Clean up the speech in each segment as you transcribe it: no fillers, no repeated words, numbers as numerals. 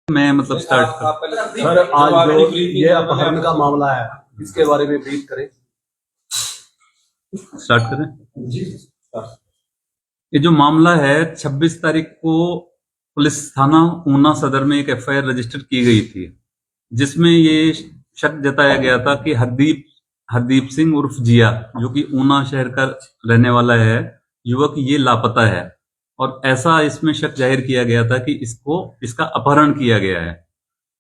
मैं मतलब स्टार्ट कर। सर, आज जो ये अपहरण का मामला है, इसके बारे में ब्रीफ करें। स्टार्ट करें जी। ये जो मामला है 26 तारीख को पुलिस थाना ऊना सदर में एक एफआईआर रजिस्टर की गई थी, जिसमें ये शक जताया गया था कि हरदीप सिंह उर्फ जिया, जो कि ऊना शहर का रहने वाला है युवक, ये लापता है। और ऐसा इसमें शक जाहिर किया गया था कि इसका अपहरण किया गया है।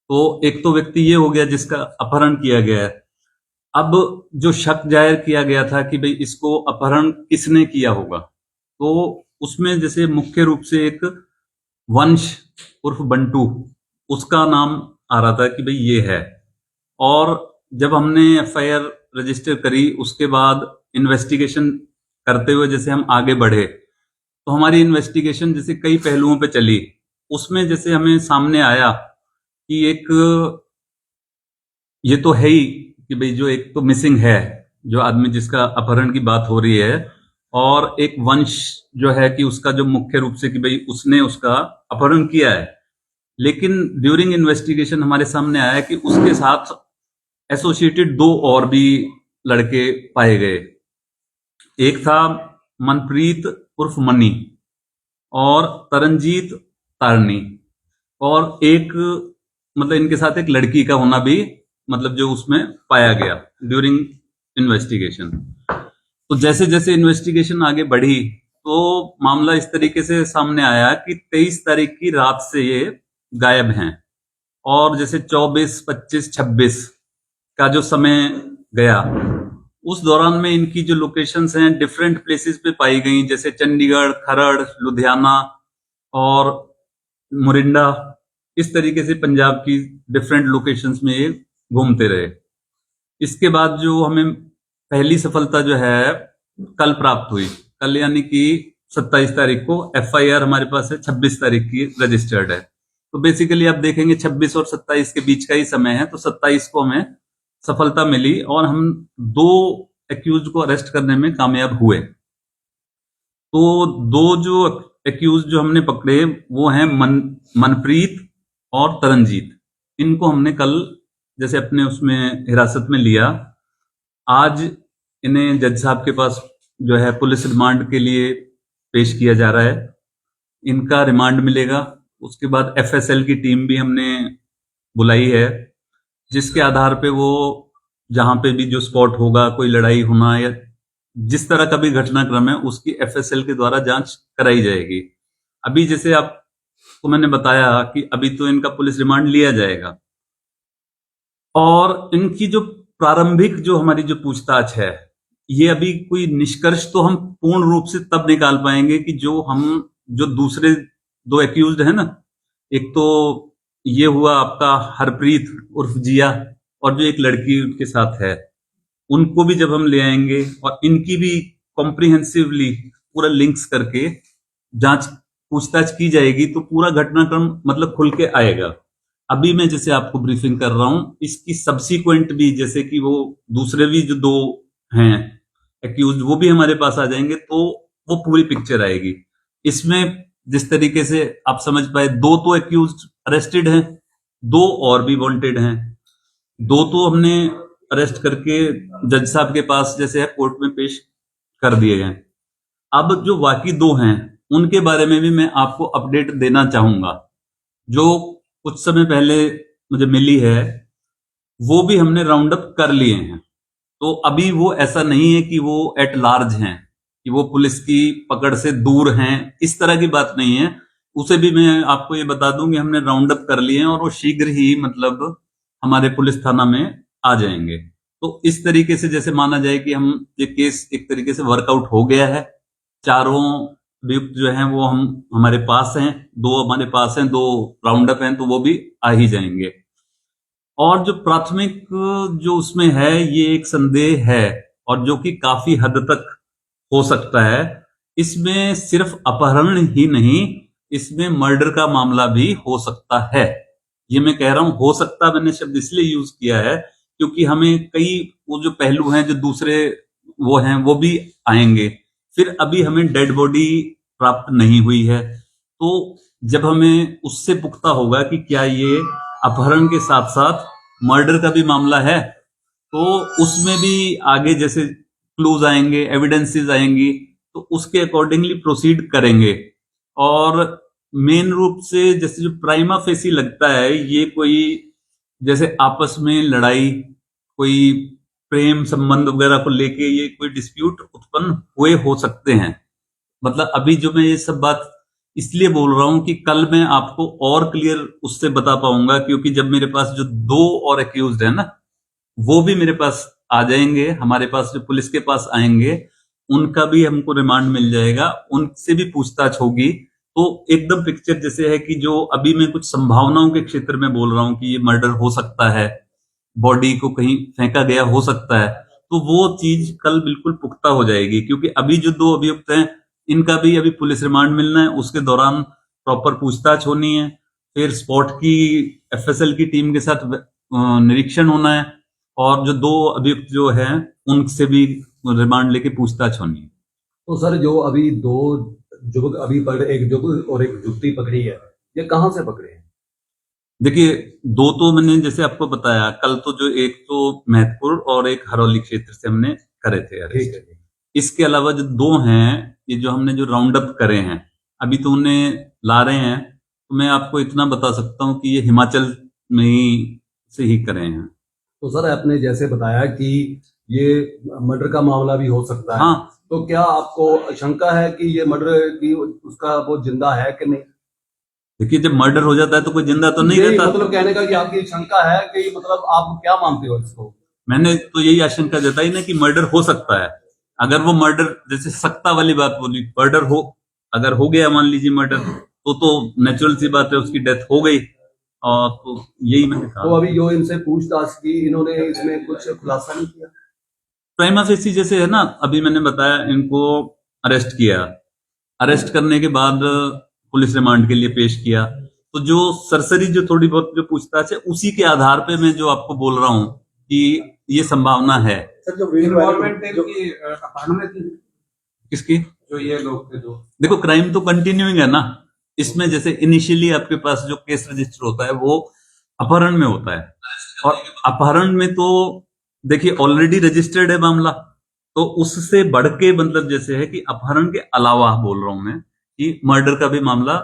तो एक तो व्यक्ति ये हो गया जिसका अपहरण किया गया है। अब जो शक जाहिर किया गया था कि भाई इसको अपहरण किसने किया होगा, तो उसमें जैसे मुख्य रूप से एक वंश उर्फ बंटू, उसका नाम आ रहा था कि भाई ये है। और जब हमने एफआईआर रजिस्टर करी, उसके बाद इन्वेस्टिगेशन करते हुए जैसे हम आगे बढ़े, तो हमारी इन्वेस्टिगेशन जैसे कई पहलुओं पे चली। उसमें जैसे हमें सामने आया कि एक ये तो है ही कि भाई जो एक तो मिसिंग है, जो आदमी जिसका अपहरण की बात हो रही है, और एक वंश जो है कि उसका जो मुख्य रूप से कि भाई उसने उसका अपहरण किया है। लेकिन ड्यूरिंग इन्वेस्टिगेशन हमारे सामने आया कि उसके साथ एसोसिएटेड दो और भी लड़के पाए गए। एक था मनप्रीत उर्फ मनी और तरनजीत तारनी, और एक मतलब इनके साथ एक लड़की का होना भी मतलब जो उसमें पाया गया ड्यूरिंग इन्वेस्टिगेशन। तो जैसे जैसे इन्वेस्टिगेशन आगे बढ़ी, तो मामला इस तरीके से सामने आया कि 23 तारीख की रात से ये गायब हैं। और जैसे 24, 25, 26 का जो समय गया, उस दौरान में इनकी जो लोकेशंस हैं डिफरेंट प्लेसेस पे पाई गई, जैसे चंडीगढ़, खरड़, लुधियाना और मोरिंडा। इस तरीके से पंजाब की डिफरेंट लोकेशंस में ये घूमते रहे। इसके बाद जो हमें पहली सफलता जो है कल प्राप्त हुई, कल यानी कि 27 तारीख को एफआईआर हमारे पास है 26 तारीख की रजिस्टर्ड है। तो बेसिकली आप देखेंगे 26 और 27 के बीच का ही समय है। तो 27 को हमें सफलता मिली और हम 2 एक्यूज को अरेस्ट करने में कामयाब हुए। तो 2 जो एक्यूज जो हमने पकड़े वो हैं मनप्रीत और तरनजीत। इनको हमने कल जैसे अपने उसमें हिरासत में लिया। आज इन्हें जज साहब के पास जो है पुलिस रिमांड के लिए पेश किया जा रहा है। इनका रिमांड मिलेगा। उसके बाद एफएसएल की टीम भी हमने बुलाई है, जिसके आधार पे वो जहां पे भी जो स्पॉट होगा, कोई लड़ाई होना या जिस तरह का भी घटनाक्रम है, उसकी एफएसएल के द्वारा जांच कराई जाएगी। अभी जैसे आपको मैंने बताया कि अभी तो इनका पुलिस रिमांड लिया जाएगा, और इनकी जो प्रारंभिक जो हमारी जो पूछताछ है, ये अभी कोई निष्कर्ष तो हम पूर्ण रूप से तब निकाल पाएंगे कि जो दूसरे 2 एक्यूज्ड है ना, एक तो ये हुआ आपका हरप्रीत उर्फ जिया, और जो एक लड़की उनके साथ है, उनको भी जब हम ले आएंगे और इनकी भी कॉम्प्रिहेंसिवली पूरा लिंक्स करके जांच पूछताछ की जाएगी, तो पूरा घटनाक्रम मतलब खुल के आएगा। अभी मैं जैसे आपको ब्रीफिंग कर रहा हूं, इसकी सब्सिक्वेंट भी जैसे कि वो दूसरे भी जो 2 हैं एक्यूज, वो भी हमारे पास आ जाएंगे, तो वो पूरी पिक्चर आएगी। इसमें जिस तरीके से आप समझ पाए, 2 तो एक्यूज अरेस्टेड हैं, 2 और भी वांटेड हैं। 2 तो हमने अरेस्ट करके जज साहब के पास जैसे है कोर्ट में पेश कर दिए गए। अब जो बाकी 2 हैं, उनके बारे में भी मैं आपको अपडेट देना चाहूंगा। जो कुछ समय पहले मुझे मिली है, वो भी हमने राउंड अप कर लिए हैं। तो अभी वो ऐसा नहीं है कि वो एट लार्ज हैं, कि वो पुलिस की पकड़ से दूर हैं, इस तरह की बात नहीं है। उसे भी मैं आपको ये बता दूं कि हमने राउंड अप कर लिए हैं और वो शीघ्र ही मतलब हमारे पुलिस थाना में आ जाएंगे। तो इस तरीके से जैसे माना जाए कि हम ये केस एक तरीके से वर्कआउट हो गया है। चारों अभियुक्त जो हैं वो हमारे पास हैं, 2 हमारे पास हैं, 2 राउंड अप हैं, तो वो भी आ ही जाएंगे। और जो प्राथमिक जो उसमें है, ये एक संदेह है, और जो कि काफी हद तक हो सकता है। इसमें सिर्फ अपहरण ही नहीं, इसमें मर्डर का मामला भी हो सकता है। ये मैं कह रहा हूं हो सकता, मैंने शब्द इसलिए यूज किया है क्योंकि हमें कई वो जो पहलू हैं जो दूसरे वो हैं वो भी आएंगे। फिर अभी हमें डेड बॉडी प्राप्त नहीं हुई है, तो जब हमें उससे पुख्ता होगा कि क्या ये अपहरण के साथ साथ मर्डर का भी मामला है, तो उसमें भी आगे जैसे क्लूज आएंगे, एविडेंसेस आएंगी, तो उसके अकॉर्डिंगली प्रोसीड करेंगे। और मेन रूप से जैसे जो प्राइमा फेसी लगता है, ये कोई जैसे आपस में लड़ाई, कोई प्रेम संबंध वगैरह को लेके ये कोई डिस्प्यूट उत्पन्न हुए हो सकते हैं। मतलब अभी जो मैं ये सब बात इसलिए बोल रहा हूं कि कल मैं आपको और क्लियर उससे बता पाऊंगा, क्योंकि जब मेरे पास जो 2 और एक्यूज्ड है ना, वो भी मेरे पास आ जाएंगे, हमारे पास जो पुलिस के पास आएंगे, उनका भी हमको रिमांड मिल जाएगा, उनसे भी पूछताछ होगी। तो एकदम पिक्चर जैसे है कि जो अभी मैं कुछ संभावनाओं के क्षेत्र में बोल रहा हूं कि ये मर्डर हो सकता है, बॉडी को कहीं फेंका गया हो सकता है, तो वो चीज कल बिल्कुल पुख्ता हो जाएगी। क्योंकि अभी जो 2 अभियुक्त हैं, इनका भी अभी पुलिस रिमांड मिलना है, उसके दौरान प्रॉपर पूछताछ होनी है, फिर स्पॉट की एफएसएल की टीम के साथ निरीक्षण होना है, और जो 2 अभियुक्त जो हैं उनसे भी रिमांड लेके पूछताछ होनी है। तो सर जो अभी 2 युवक अभी पकड़े, एक युवक और एक युवती पकड़ी है, ये कहाँ से पकड़े हैं? देखिए, 2 तो मैंने जैसे आपको बताया कल, तो जो एक तो महतपुर और एक हरौली क्षेत्र से हमने करे थे ठीक अरेस्ट। है। इसके अलावा जो 2 हैं, ये जो हमने जो राउंड अप करे हैं, अभी तो उन्हें ला रहे हैं, तो मैं आपको इतना बता सकता हूं कि ये हिमाचल में ही से ही करे हैं। तो सर आपने जैसे बताया कि ये मर्डर का मामला भी हो सकता है, हाँ, तो क्या आपको शंका है कि ये मर्डर की उसका वो जिंदा है कि नहीं? देखिए, जब मर्डर हो जाता है तो कोई जिंदा तो नहीं यही रहता। मतलब कहने का कि आपकी शंका है कि मतलब आप क्या मानते हो इसको? मैंने तो यही आशंका जताई ना कि मर्डर हो सकता है। अगर वो मर्डर, जैसे सकता वाली बात बोली, मर्डर हो, अगर हो गया मान लीजिए मर्डर, तो नेचुरल सी बात है, उसकी डेथ हो गई। और तो यही मैंने तो कहा। अभी जो इनसे पूछताछ की, इन्होंने इसमें कुछ खुलासा नहीं किया? प्राइमा फेसी जैसे है ना, अभी मैंने बताया, इनको अरेस्ट किया, अरेस्ट करने के बाद पुलिस रिमांड के लिए पेश किया, तो जो सरसरी जो थोड़ी बहुत जो पूछताछ है, उसी के आधार पे मैं जो आपको बोल रहा हूं कि ये संभावना है। सर जो इन्वॉल्वमेंट है कि अपहरण में थी, किसकी? जो ये लोग थे, जो देखो, क्राइम तो कंटिन्यूइंग है ना। इसमें जैसे इनिशियली आपके पास जो केस रजिस्टर होता है वो अपहरण में होता है, और अपहरण में तो देखिए ऑलरेडी रजिस्टर्ड है मामला, तो उससे बढ़ के मतलब जैसे है कि अपहरण के अलावा बोल रहा हूं मैं कि मर्डर का भी मामला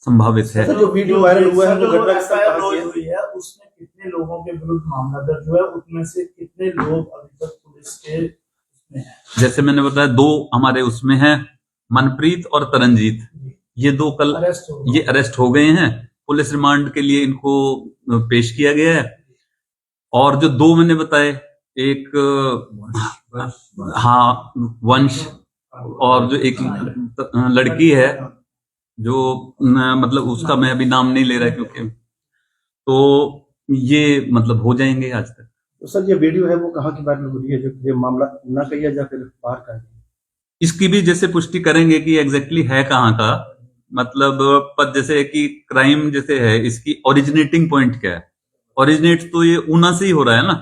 संभावित है। सर जो वीडियो वायरल हुआ है वो घटना के साथ कहां से हुई है, उसमें कितने लोगों के विरुद्ध मामला दर्ज हुआ है, उनमें से कितने लोग अभी तक पुलिस के उसमें हैं? जैसे मैंने बताया, 2 हमारे उसमें हैं, मनप्रीत और तरनजीत, ये 2 कल अरेस्ट हो ये अरेस्ट हो गए हैं, पुलिस रिमांड के लिए इनको पेश किया गया है। और जो 2 मैंने बताए, एक हाँ वंश, और जो एक लड़की है, जो मतलब उसका मैं अभी नाम नहीं ले रहा क्योंकि, तो ये मतलब हो जाएंगे आज तक। तो सर ये वीडियो है वो कहाँ की वायरल हो रही है, जो ये मामला ना कहिया या फिर बाहर का है? इसकी भी जैसे पुष्टि करेंगे कि एग्जैक्टली है कहाँ का, मतलब पर जैसे कि क्राइम जैसे है, इसकी ओरिजिनेटिंग पॉइंट क्या है, ओरिजिनेट तो ये ऊना से ही हो रहा है ना।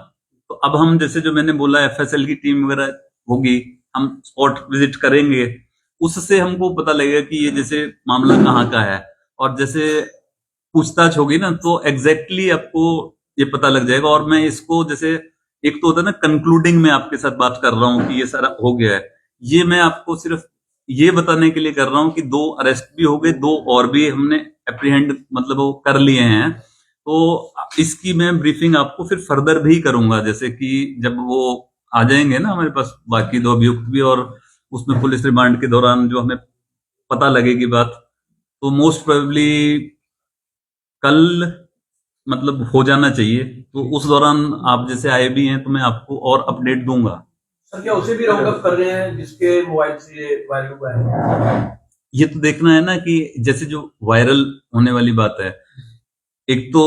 तो अब हम जैसे जो मैंने बोला एफएसएल की टीम वगैरह होगी, हम स्पॉट विजिट करेंगे, उससे हमको पता लगेगा कि ये जैसे मामला कहाँ का है, और जैसे पूछताछ होगी ना तो एग्जैक्टली आपको ये पता लग जाएगा। और मैं इसको जैसे, एक तो होता है ना कंक्लूडिंग में आपके साथ बात कर रहा हूँ कि ये सारा हो गया है, ये मैं आपको सिर्फ ये बताने के लिए कर रहा हूँ कि 2 अरेस्ट भी हो गए, 2 और भी हमने एप्रीहेंड मतलब वो कर लिए हैं। तो इसकी मैं ब्रीफिंग आपको फिर फर्दर भी करूंगा, जैसे कि जब वो आ जाएंगे ना हमारे पास बाकी 2 अभियुक्त भी, और उसमें पुलिस रिमांड के दौरान जो हमें पता लगेगी बात, तो मोस्ट प्रोबेबली कल मतलब हो जाना चाहिए। तो उस दौरान आप जैसे आए भी हैं तो मैं आपको और अपडेट दूंगा। सर क्या उसे भी राउंड अप कर रहे हैं जिसके मोबाइल से ये वायरल हुआ है? ये तो देखना है ना कि जैसे जो वायरल होने वाली बात है, एक तो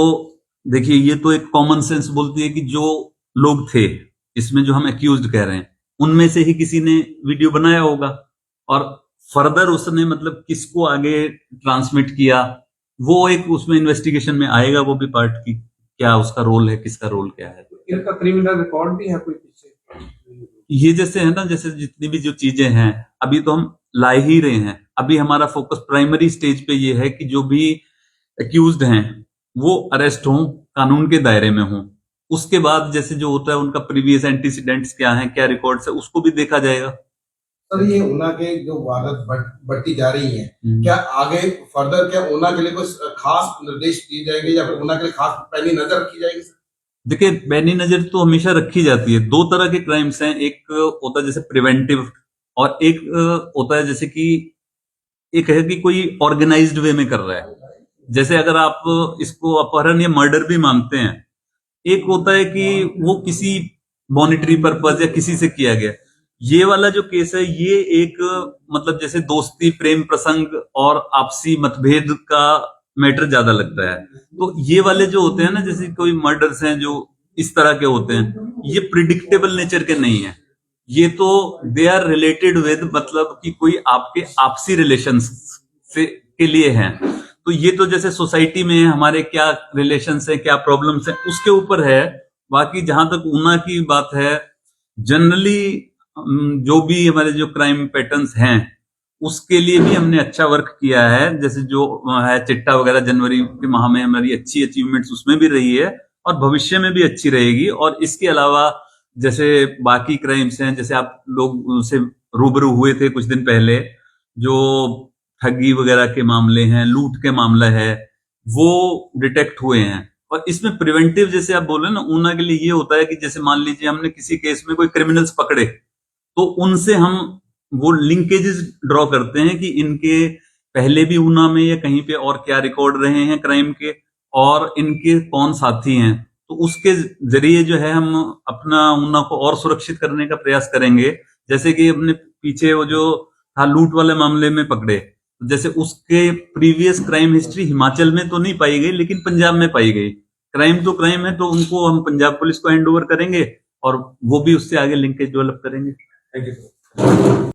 देखिए ये तो एक कॉमन सेंस बोलती है कि जो लोग थे इसमें जो हम एक्यूज्ड कह रहे हैं, उनमें से ही किसी ने वीडियो बनाया होगा, और फर्दर उसने मतलब किसको आगे ट्रांसमिट किया, वो एक उसमें इन्वेस्टिगेशन में आएगा, वो भी पार्ट की क्या उसका रोल है, किसका रोल क्या है। इनका क्रिमिनल रिकॉर्ड भी है कोई पीछे? ये जैसे है ना, जैसे जितनी भी जो चीजें हैं, अभी तो हम ला ही रहे हैं। अभी हमारा फोकस प्राइमरी स्टेज पे ये है कि जो भी एक्यूज्ड हैं वो अरेस्ट हों, कानून के दायरे में हों। उसके बाद जैसे जो होता है उनका प्रीवियस एंटीसीडेंट्स क्या है, क्या रिकॉर्ड्स है, उसको भी देखा जाएगा। सर ये ऊना के जो वारदात बढ़ती जा रही है, क्या आगे फर्दर क्या ऊना के लिए कुछ खास निर्देश दिए जाएंगे या फिर ऊना के लिए खास पैनी नजर रखी जाएगी सर? देखिए, पैनी नजर तो हमेशा रखी जाती है। दो तरह के क्राइम्स हैं, एक होता है जैसे प्रिवेंटिव और एक होता है जैसे कि एक है कि कोई ऑर्गेनाइज्ड वे में कर रहा है। जैसे अगर आप इसको अपहरण या मर्डर भी मानते हैं, एक होता है कि वो किसी मॉनिटरी पर्पज या किसी से किया गया। ये वाला जो केस है ये एक मतलब जैसे दोस्ती, प्रेम प्रसंग और आपसी मतभेद का मैटर ज्यादा लगता है। तो ये वाले जो होते हैं ना, जैसे कोई मर्डर्स हैं जो इस तरह के होते हैं, ये प्रिडिक्टेबल नेचर के नहीं है। ये तो दे आर रिलेटेड विद, मतलब कि कोई आपके आपसी रिलेशंस से के लिए हैं। तो ये तो जैसे सोसाइटी में हमारे क्या रिलेशंस है, क्या प्रॉब्लम्स है, उसके ऊपर है। बाकी जहां तक ऊना की बात है, जनरली जो भी हमारे जो क्राइम पैटर्न्स हैं उसके लिए भी हमने अच्छा वर्क किया है। जैसे जो है चिट्टा वगैरह, जनवरी के माह में हमारी अच्छी अचीवमेंट्स उसमें भी रही है और भविष्य में भी अच्छी रहेगी। और इसके अलावा जैसे बाकी क्राइम्स हैं, जैसे आप लोग उनसे रूबरू हुए थे कुछ दिन पहले, जो ठगी वगैरह के मामले हैं, लूट के मामला है, वो डिटेक्ट हुए हैं। और इसमें प्रिवेंटिव जैसे आप बोले ना, ऊना के लिए ये होता है कि जैसे मान लीजिए हमने किसी केस में कोई क्रिमिनल्स पकड़े, तो उनसे हम वो लिंकेजेस ड्रॉ करते हैं कि इनके पहले भी ऊना में या कहीं पे और क्या रिकॉर्ड रहे हैं क्राइम के, और इनके कौन साथी हैं। तो उसके जरिए जो है हम अपना ऊना को और सुरक्षित करने का प्रयास करेंगे। जैसे कि अपने पीछे वो जो था लूट वाले मामले में पकड़े, जैसे उसके प्रीवियस क्राइम हिस्ट्री हिमाचल में तो नहीं पाई गई लेकिन पंजाब में पाई गई। क्राइम तो क्राइम है, तो उनको हम पंजाब पुलिस को हैंड ओवर करेंगे और वो भी उससे आगे लिंकेज डेवलप करेंगे। Thank you.